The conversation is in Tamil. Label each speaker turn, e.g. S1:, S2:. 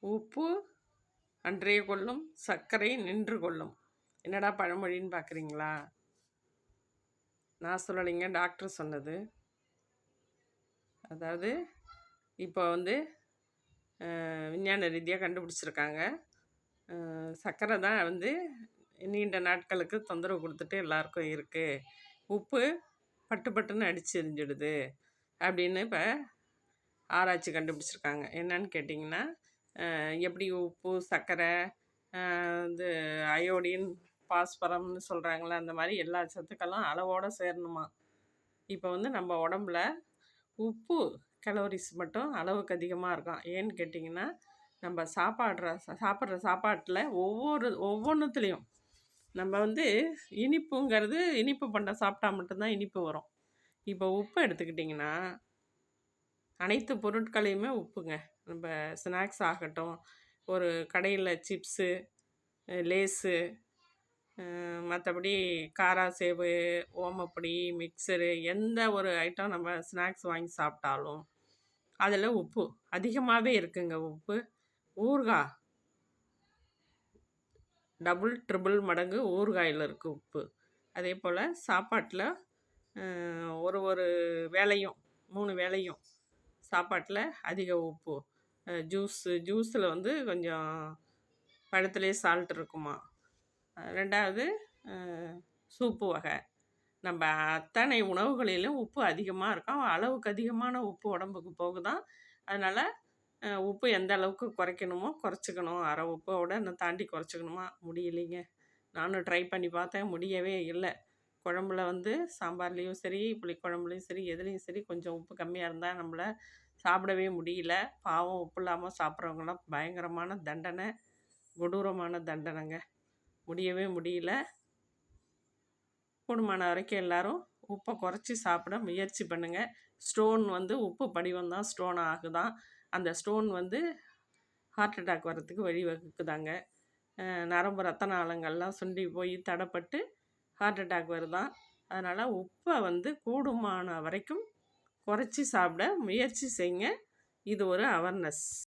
S1: உப்பு அன்றே கொள்ளும், சர்க்கரை நின்று கொள்ளும். என்னடா பழமொழின்னு பார்க்குறீங்களா? நான் சொல்லலைங்க, டாக்டர் சொன்னது. அதாவது இப்போ விஞ்ஞான ரீதியாக கண்டுபிடிச்சிருக்காங்க. சர்க்கரை தான் நீண்ட நாட்களுக்கு தொந்தரவு கொடுத்துட்டு எல்லாருக்கும் இருக்குது. உப்பு பட்டு பட்டுன்னு அடித்து எரிஞ்சிடுது அப்படின்னு இப்போ ஆராய்ச்சி கண்டுபிடிச்சிருக்காங்க. என்னன்னு கேட்டிங்கன்னா, எப்படி உப்பு, சர்க்கரை, அயோடின், பாஸ்பரம்னு சொல்கிறாங்களே, அந்த மாதிரி எல்லா சத்துக்களும் அளவோடு சேரணுமா. இப்போ நம்ம உடம்புல உப்பு கலோரிஸ் மட்டும் அளவுக்கு அதிகமாக இருக்கும். ஏன்னு கேட்டிங்கன்னா, நம்ம சாப்பிட்ற சாப்பாட்டில் ஒவ்வொன்றுத்துலேயும் நம்ம இனிப்புங்கிறது, இனிப்பு பண்டம் சாப்பிட்டா மட்டும்தான் இனிப்பு வரும். இப்போ உப்பு எடுத்துக்கிட்டிங்கன்னா, அனைத்து பொருட்களையுமே உப்புங்க. நம்ம ஸ்நாக்ஸ் ஆகட்டும், ஒரு கடையில் சிப்ஸு, லேஸு, மற்றபடி காரா சேவு, ஓமப்பொடி, மிக்சரு, எந்த ஒரு ஐட்டம் நம்ம ஸ்நாக்ஸ் வாங்கி சாப்பிட்டாலும் அதில் உப்பு அதிகமாகவே இருக்குங்க. உப்பு ஊறுகாய் டபுள் ட்ரிபிள் மடங்கு ஊறுகாயில் இருக்குது உப்பு. அதே போல் சாப்பாட்டில் ஒரு வேளையும் 3 வேளையும் சாப்பாட்டில் அதிக உப்பு. ஜூஸில் கொஞ்சம் பழத்துலேயே சால்ட் இருக்குமா. 2வது சூப்பு வகை. நம்ம அத்தனை உணவுகளிலும் உப்பு அதிகமாக இருக்கும். அளவுக்கு அதிகமான உப்பு உடம்புக்கு போகுதான். அதனால் உப்பு எந்த அளவுக்கு குறைக்கணுமோ குறைச்சிக்கணும். அரை உப்போட இன்னும் தாண்டி குறைச்சிக்கணுமா, முடியலைங்க. நானும் ட்ரை பண்ணி பார்த்தேன், முடியவே இல்லை. குழம்புல சாம்பார்லேயும் சரி, புளிக்குழம்புலையும் சரி, எதுலேயும் சரி கொஞ்சம் உப்பு கம்மியாக இருந்தால் நம்மள சாப்பிடவே முடியல. பாவம், உப்பு இல்லாமல் சாப்பிட்றவங்களாம் பயங்கரமான தண்டனை, கொடூரமான தண்டனைங்க. முடியவே முடியல. கூடுமான வரைக்கும் எல்லோரும் உப்பை குறைச்சி சாப்பிட முயற்சி பண்ணுங்கள். ஸ்டோன் உப்பு படிவம் தான் ஸ்டோன் ஆகுதான். அந்த ஸ்டோன் ஹார்ட் அட்டாக் வர்றதுக்கு வழிவகுக்குதாங்க. நரம்பு ரத்த நாளங்கள்லாம் சுண்டி போய் தடைப்பட்டு ஹார்ட் அட்டாக் வருதான். அதனால் உப்பை கூடுமான வரைக்கும் குறைச்சி சாப்பிட முயற்சி செய்யுங்க. இது ஒரு அவேர்னஸ்.